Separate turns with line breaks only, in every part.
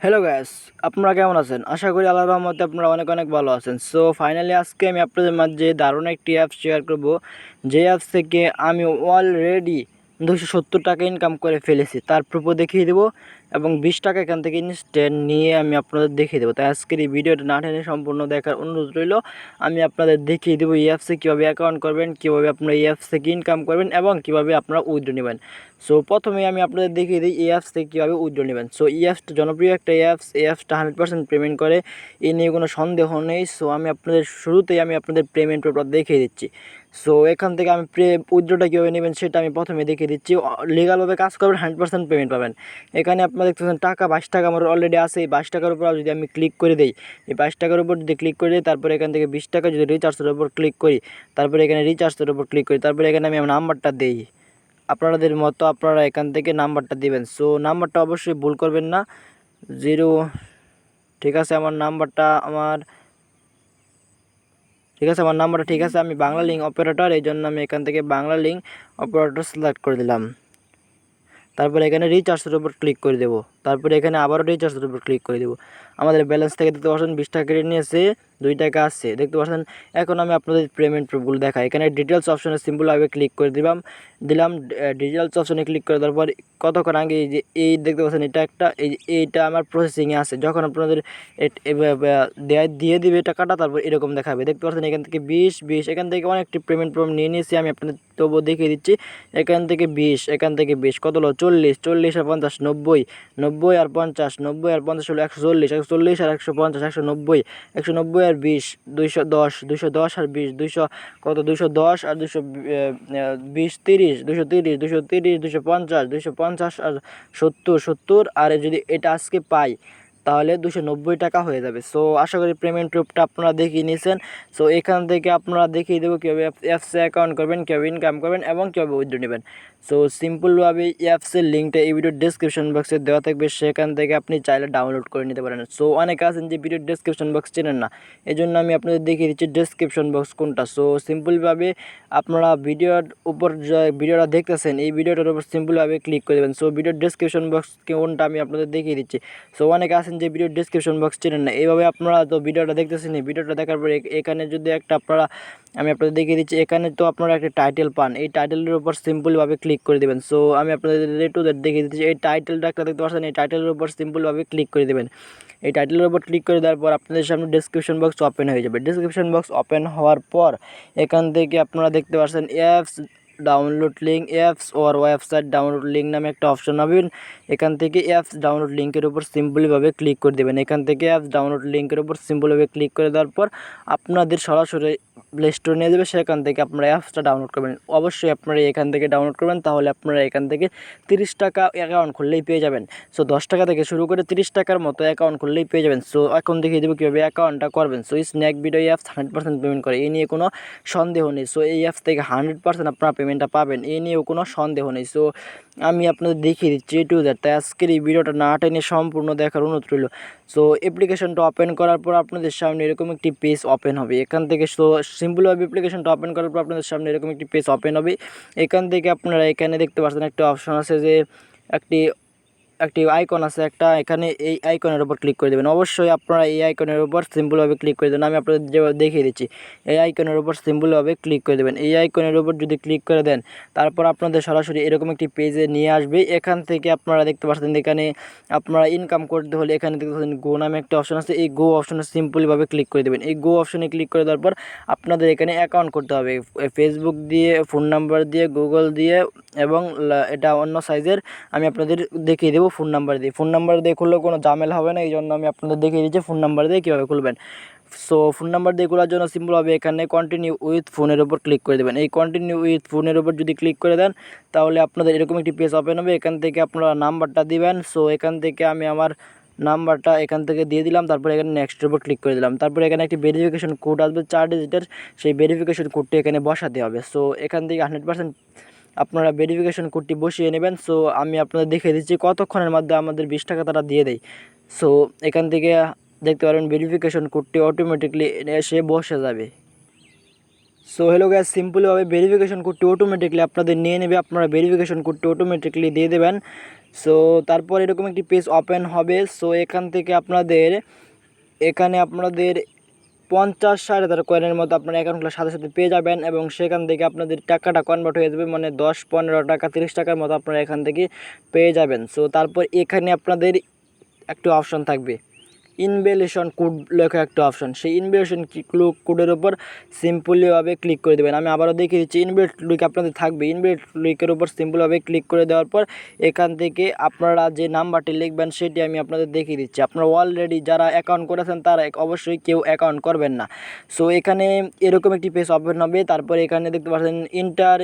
Hello gas, আপনারা কেমন আছেন? আশা করি আল্লাহর রহমতে আপনারা অনেক অনেক ভালো আছেন। সো ফাইনালি আজকে আমি আপনাদের মাঝে দারুণ একটি অ্যাপ শেয়ার করব, যে অ্যাপস থেকে আমি অলরেডি 270 টাকা ইনকাম করে ফেলেছি। তার প্রুফও দেখিয়ে দেবো এবং 20 টাকা এখান থেকে ইনস্ট্যান্ট নিয়ে আমি আপনাদের দেখিয়ে দেবো। তাই আজকের এই ভিডিওটা না টেনে সম্পূর্ণ দেখার অনুরোধ রইল। আমি আপনাদের দেখিয়ে দেবো এই অ্যাপসে কীভাবে অ্যাকাউন্ট করবেন, কীভাবে আপনারা এই অ্যাপস থেকে ইনকাম করবেন এবং কীভাবে আপনারা উইথড্র নেবেন। সো প্রথমে আমি আপনাদের দেখিয়ে দিই এই অ্যাপস থেকে কীভাবে উইথড্র নেবেন। সো এই অ্যাপসটা জনপ্রিয় একটা অ্যাপস, এই অ্যাপসটা 100% পেমেন্ট করে, এই নিয়ে কোনো সন্দেহ নেই। সো আমি আপনাদের শুরুতেই আপনাদের পেমেন্ট পেপার দেখিয়ে দিচ্ছি। সো এখান থেকে আমি উইথড্রটা কীভাবে নেবেন সেটা আমি প্রথমে দেখিয়ে দিচ্ছি। লিগালভাবে কাজ করবেন, 100% পেমেন্ট পাবেন। এখানে আপনারা দেখতেছেন টাকা 22 টাকা আমার অলরেডি আছে। এই 22 টাকার উপর যদি আমি ক্লিক করে দিই, এই 22 টাকার উপর যদি ক্লিক করে দিই, তারপরে এখান থেকে 20 টাকা যদি রিচার্জের উপর ক্লিক করি, তারপরে এখানে রিচার্জের উপর ক্লিক করি, তারপরে এখানে আমি আমার নাম্বারটা দিই। আপনাদের মতো আপনারা এখান থেকে নাম্বারটা দিবেন। সো নাম্বারটা অবশ্যই ভুল করবেন না। 0, ঠিক আছে, আমার নাম্বারটা ঠিক আছে। আমি বাংলা লিঙ্ক অপারেটর, এই জন্য আমি এখান থেকে বাংলা লিঙ্ক অপারেটর সিলেক্ট করে দিলাম। তারপরে এখানে রিচার্জের উপর ক্লিক করে দেবো। তারপরে এখানে আবারও রিচার্জের উপর ক্লিক করে দেবো। আমাদের ব্যালেন্স থেকে দেখতে পাচ্ছেন 20 টাকা কেটে নিয়েছে, 2 টাকা আসছে, দেখতে পাচ্ছেন। এখন আমি আপনাদের পেমেন্ট প্রুফগুলো দেখাই। এখানে ডিটেলস অপশনে সিম্পলভাবে ক্লিক করে দিলাম। ডিটেলস অপশনে ক্লিক করে দেওয়ার পর কতক্ষণ আগে এই দেখতে পাচ্ছেন এটা একটা এইটা আমার প্রসেসিংয়ে আছে। যখন আপনাদের দিয়ে দিবে টাকাটা, তারপর এরকম দেখাবে, দেখতে পাচ্ছেন। এখান থেকে 20 এখান থেকে অনেকটি পেমেন্ট প্রুফ নিয়ে নিয়েছি। আমি আপনাদের তবুও দেখিয়ে দিচ্ছি। এখান থেকে 20 কত হলো? 40 আর 50, 90 আর 50, 90 আর 50 হলো 140, 140 আর 150, 190, 190 আর 20, 210 আর 20, 200 কত? 210 আর 220, 30, 230, 250, 250 আর 70 আর যদি এটা আজকে পাই তাহলে 290 টাকা হয়ে যাবে। সো আশা করি পেমেন্ট প্রুফটা আপনারা দেখিয়ে নিয়েছেন। সো এখান থেকে আপনারা দেখিয়ে দেবো কীভাবে অ্যাপসে অ্যাকাউন্ট করবেন, কীভাবে ইনকাম করবেন এবং কীভাবে উইথড্র নেবেন। সো সিম্পলভাবে অ্যাপসের লিঙ্কটা এই ভিডিওর ডেসক্রিপশন বক্সে দেওয়া থাকবে, সেখান থেকে আপনি চাইলে ডাউনলোড করে নিতে পারেন। সো অনেকে আছেন যে ভিডিওর ডেসক্রিপশন বক্স চেনেন না, এই জন্য আমি আপনাদের দেখিয়ে দিচ্ছি ডেসক্রিপশন বক্স কোনটা। সো সিম্পলভাবে আপনারা ভিডিওর উপর যে ভিডিওটা দেখতেছেন, এই ভিডিওটার উপর সিম্পলভাবে ক্লিক করে দেবেন। সো ভিডিওর ডেসক্রিপশন বক্স কোনটা আমি আপনাদের দেখিয়ে দিচ্ছি। সো অনেকে আছেন যে ভিডিওর ডেসক্রিপশন বক্স চেনেন না, এইভাবে আপনারা তো ভিডিওটা দেখতেছেন, এই ভিডিওটা দেখার পরে এখানে যদি একটা আমি আপনাদের দেখিয়ে দিচ্ছি, এখানে তো আপনারা একটা টাইটেল পান, এই টাইটেলের উপর সিম্পলভাবে ক্লিক করে দেবেন। সো আমি আপনাদের দেখিয়ে দিচ্ছি, এই টাইটেলটা একটা দেখতে পাচ্ছেন, এই টাইটেলের উপর সিম্পলভাবে ক্লিক করে দেবেন। এই টাইটেলের উপর ক্লিক করে দেওয়ার পর আপনাদের সামনে ডেসক্রিপশন বক্স ওপেন হয়ে যাবে। ডেসক্রিপশন বক্স ওপেন হওয়ার পর এখান থেকে আপনারা দেখতে পাচ্ছেন অ্যাপস ডাউনলোড লিঙ্ক, অ্যাপস ওর ওয়েবসাইট ডাউনলোড লিঙ্ক নামে একটা অপশন পাবেন। এখান থেকে অ্যাপস ডাউনলোড লিঙ্কের উপর সিম্পলভাবে ক্লিক করে দেবেন। এখান থেকে অ্যাপস ডাউনলোড লিঙ্কের উপর সিম্পলভাবে ক্লিক করে দেওয়ার পর আপনাদের সরাসরি প্লে স্টোর নিয়ে যাবে, সেখান থেকে আপনারা অ্যাপসটা ডাউনলোড করবেন। অবশ্যই আপনারা এখান থেকে ডাউনলোড করবেন, তাহলে আপনারা এখান থেকে 30 টাকা অ্যাকাউন্ট খুললেই পেয়ে যাবেন। সো 10 টাকা থেকে শুরু করে 30 টাকার মতো অ্যাকাউন্ট খুললেই পেয়ে যাবেন। সো এখন দেখিয়ে দেবো কীভাবে অ্যাকাউন্টটা করবেন। সো এই স্ন্যাক ভিডিও অ্যাপস 100% পেমেন্ট করে, এই নিয়ে কোনো সন্দেহ নেই। সো এই অ্যাপস থেকে 100% আপনারা পেমেন্টটা পাবেন, এই নিয়েও কোনো সন্দেহ নেই। সো আমি আপনাদের দেখিয়ে দিচ্ছি A to Z। তাই আজকের এই ভিডিওটা না টেনে সম্পূর্ণ দেখার অনুরোধ রইল। সো অ্যাপ্লিকেশনটা ওপেন করার পর আপনাদের সামনে এরকম একটি পেজ ওপেন হবে। এখান থেকে সো সিম্পলভাবে অ্যাপ্লিকেশনটা ওপেন করার পর আপনাদের সামনে এরকম একটি পেজ ওপেন হবে। এখান থেকে আপনারা এখানে দেখতে পাচ্ছেন একটা অপশন আছে, যে একটি একটি আইকন আছে একটা, এখানে এই আইকনের উপর ক্লিক করে দেবেন। অবশ্যই আপনারা এই আইকনের উপর সিম্পলভাবে ক্লিক করে দেবেন। আমি আপনাদের যেভাবে দেখিয়ে দিচ্ছি, এই আইকনের উপর সিম্পলভাবে ক্লিক করে দেবেন। এই আইকনের উপর যদি ক্লিক করে দেন, তারপর আপনাদের সরাসরি এরকম একটি পেজে নিয়ে আসবে। এখান থেকে আপনারা দেখতে পাচ্ছেন, এখানে আপনারা ইনকাম করতে হলে এখানে দেখতে পাচ্ছেন গো নামে একটা অপশন আছে, এই গো অপশনে সিম্পলভাবে ক্লিক করে দেবেন। এই গো অপশনে ক্লিক করে দেওয়ার পর আপনাদের এখানে অ্যাকাউন্ট করতে হবে, ফেসবুক দিয়ে, ফোন নাম্বার দিয়ে, গুগল দিয়ে এবং এটা অন্য সাইজের আমি আপনাদের দেখিয়ে দেবো ফোন নাম্বার দিয়ে খুললেও কোনো ঝামেলা হবে না, এই জন্য আমি আপনাদের দেখিয়ে দিচ্ছি ফোন নাম্বার দিয়ে কীভাবে খুলবেন। সো ফোন নাম্বার দিয়ে খোলার জন্য সিম্পলভাবে এখানে কন্টিনিউ উইথ ফোনের উপর ক্লিক করে দেবেন। এই কন্টিনিউ উইথ ফোনের উপর যদি ক্লিক করে দেন, তাহলে আপনাদের এরকম একটি পেজ ওপেন হবে। এখান থেকে আপনারা নাম্বারটা দিবেন। সো এখান থেকে আমি আমার নাম্বারটা এখান থেকে দিয়ে দিলাম, তারপরে এখানে নেক্সটের উপর ক্লিক করে দিলাম। তারপরে এখানে একটি ভেরিফিকেশন কোড আসবে 4 ডিজিটের, সেই ভেরিফিকেশন কোডটি এখানে বসাতে হবে। সো এখান থেকে 100% আপনারা ভেরিফিকেশন কোডটি বসিয়ে নেবেন। সো আমি আপনাদের দেখিয়ে দিচ্ছি কতক্ষণের মধ্যে আমাদের 20 টাকা তারা দিয়ে দেয়। সো এখান থেকে দেখতে পারবেন ভেরিফিকেশন কোডটি অটোমেটিকলি এসে বসে যাবে। সো হ্যালো গ্যাস, সিম্পলভাবে ভেরিফিকেশন কোডটি অটোমেটিকলি আপনাদের নিয়ে নেবে। আপনারা ভেরিফিকেশন কোডটি অটোমেটিকলি দিয়ে দেবেন। সো তারপর এরকম একটি পেজ ওপেন হবে। সো এখান থেকে আপনাদের এখানে আপনাদের 50-60 হাজার কয়েনের মতো আপনার অ্যাকাউন্ট খোলার সাথে সাথে পেয়ে যাবেন এবং সেখান থেকে আপনাদের টাকাটা কনভার্ট হয়ে যাবে, মানে 10-15 টাকা 30 টাকার মতো আপনারা এখান থেকে পেয়ে যাবেন। সো তারপর এখানে আপনাদের একটা অপশন থাকবে ইনভ্যালিডেশন কোড লেখা একটা অপশন, সেই ইনভ্যালিডেশন কোডের উপর সিম্পলিভাবে ক্লিক করে দেবেন। আমি আবারও দেখিয়ে দিচ্ছি, ইনভ্যালিড লিঙ্ক আপনাদের থাকবে, ইনভ্যালিড লিঙ্কের উপর সিম্পলভাবে ক্লিক করে দেওয়ার পর এখান থেকে আপনারা যে নাম্বারটি লিখবেন সেটি আমি আপনাদের দেখিয়ে দিচ্ছি। আপনারা অলরেডি যারা অ্যাকাউন্ট করেছেন তারা অবশ্যই কেউ অ্যাকাউন্ট করবেন না। সো এখানে এরকম একটি পেজ ওপেন হবে। তারপর এখানে দেখতে পাচ্ছেন ইন্টার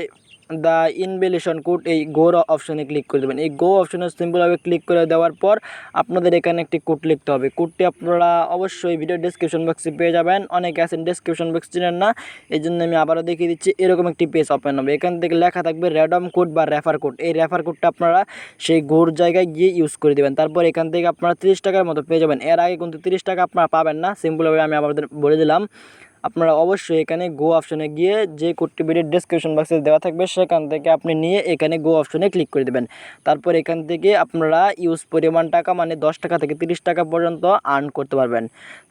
দ্য ইনভ্যালিডেশন কোড, এই গো অপশনে ক্লিক করে দেবেন। এই গো অপশনে সিম্পলভাবে ক্লিক করে দেওয়ার পর আপনাদের এখানে একটি কোড লিখতে হবে। কোডটি আপনারা অবশ্যই ভিডিও ডেসক্রিপশন বক্সে পেয়ে যাবেন। অনেকে আছেন ডেসক্রিপশন বক্স চিনেন না, এই জন্য আমি আবারও দেখিয়ে দিচ্ছি। এরকম একটি পেজ ওপেন হবে, এখান থেকে লেখা থাকবে র্যান্ডম কোড বা রেফার কোড। এই রেফার কোডটা আপনারা সেই গোর জায়গায় গিয়ে ইউজ করে দেবেন। তারপর এখান থেকে আপনারা 30 টাকার মতো পেয়ে যাবেন। এর আগে কিন্তু 30 টাকা আপনারা পাবেন না, সিম্পলভাবে আমি আপনাদের বলে দিলাম। আপনারা অবশ্যই এখানে গো অপশনে গিয়ে যে কোডটি ভিডিও ডেসক্রিপশন বক্সে দেওয়া থাকবে সেখান থেকে আপনি নিয়ে এখানে গো অপশনে ক্লিক করে দেবেন। তারপর এখান থেকে আপনারা ইউজ পরিমাণ টাকা মানে 10 টাকা থেকে 30 টাকা পর্যন্ত আর্ন করতে পারবেন।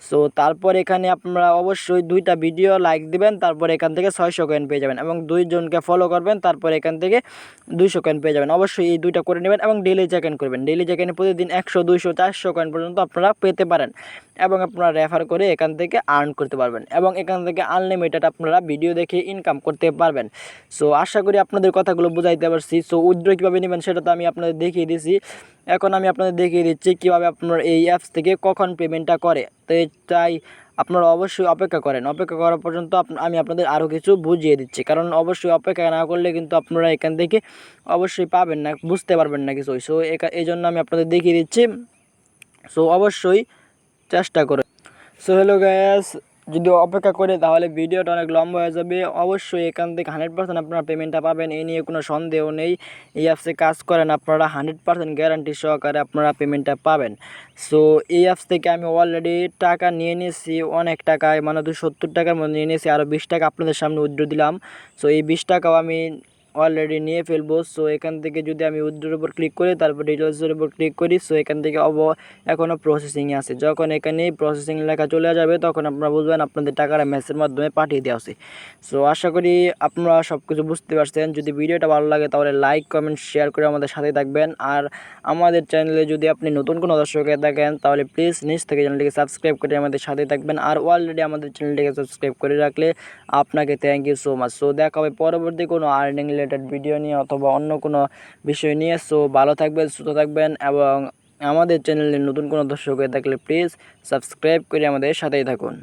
সো তারপর এখানে আপনারা অবশ্যই 2টা ভিডিও লাইক দিবেন, তারপর এখান থেকে 600 কয়েন পেয়ে যাবেন এবং 2 জনকে ফলো করবেন, তারপর এখান থেকে 200 কয়েন পেয়ে যাবেন। অবশ্যই এই 2টা করে নেবেন এবং ডেইলি চেক ইন করবেন। ডেইলি চেক ইনে প্রতিদিন 100, 200, 400 কয়েন পর্যন্ত আপনারা পেতে পারেন এবং আপনারা রেফার করে এখান থেকে আর্ন করতে পারবেন এবং এখান থেকে আনলিমিটেড আপনারা ভিডিও দেখে ইনকাম করতে পারবেন। সো আশা করি আপনাদের কথাগুলো বুঝাইতে পারছি। সো উইথড্র কীভাবে নেবেন সেটা তো আমি আপনাদের দেখিয়ে দিয়েছি। এখন আমি আপনাদের দেখিয়ে দিচ্ছি কীভাবে আপনার এই অ্যাপস থেকে কখন পেমেন্টটা করে। তো তাই আপনারা অবশ্যই অপেক্ষা করেন, অপেক্ষা করা পর্যন্ত আমি আপনাদের আরও কিছু বুঝিয়ে দিচ্ছি, কারণ অবশ্যই অপেক্ষা না করলে কিন্তু আপনারা এখান থেকে অবশ্যই পাবেন না, বুঝতে পারবেন না কিছু। সো এই জন্য আমি আপনাদের দেখিয়ে দিচ্ছি। সো অবশ্যই চেষ্টা করে। সো হ্যালো গাইস, যদি অপেক্ষা করে তাহলে ভিডিওটা অনেক লম্বা হয়ে যাবে। অবশ্যই এখান থেকে 100% আপনারা পেমেন্টটা পাবেন, এই নিয়ে কোনো সন্দেহ নেই। এই অ্যাপসে কাজ করেন আপনারা 100% গ্যারান্টি সহকারে আপনারা পেমেন্টটা পাবেন। সো এই অ্যাপস থেকে আমি অলরেডি টাকা নিয়ে নিয়েছি, অনেক টাকা, মানে 270 টাকার মধ্যে নিয়ে নিয়েছি। আরও 20 টাকা আপনাদের সামনে উইথড্র দিলাম। সো এই 20 টাকাও আমি অলরেডি নিয়ে ফেলবো। সো এখান থেকে যদি আমি উইথড্রোর উপর ক্লিক করি, তারপর ডিটেলসের উপর ক্লিক করি, সো এখান থেকে এখনও প্রসেসিংয়ে আছে। যখন এখানে প্রসেসিং লেখা চলে যাবে তখন আপনারা বুঝবেন আপনাদের টাকাটা মেসের মাধ্যমে পাঠিয়ে দেওয়া আছে। সো আশা করি আপনারা সব কিছু বুঝতে পারছেন। যদি ভিডিওটা ভালো লাগে তাহলে লাইক, কমেন্ট, শেয়ার করে আমাদের সাথে থাকবেন। আর আমাদের চ্যানেলে যদি আপনি নতুন কোনো দর্শক হয়ে থাকেন তাহলে প্লিজ নিচ থেকে চ্যানেলটিকে সাবস্ক্রাইব করে আমাদের সাথে থাকবেন। আর অলরেডি আমাদের চ্যানেলটিকে সাবস্ক্রাইব করে রাখলে আপনাকে thank you so much. So দেখা হবে পরবর্তী কোনো আর্নিং রিলেটেড ভিডিও নিয়ে অথবা অন্য কোনো বিষয় নিয়ে। সো ভালো থাকবেন, সুস্থ থাকবেন এবং আমাদের চ্যানেলে নতুন কোনো দর্শক হয়ে থাকলে প্লিজ সাবস্ক্রাইব করে আমাদের সাথেই থাকুন।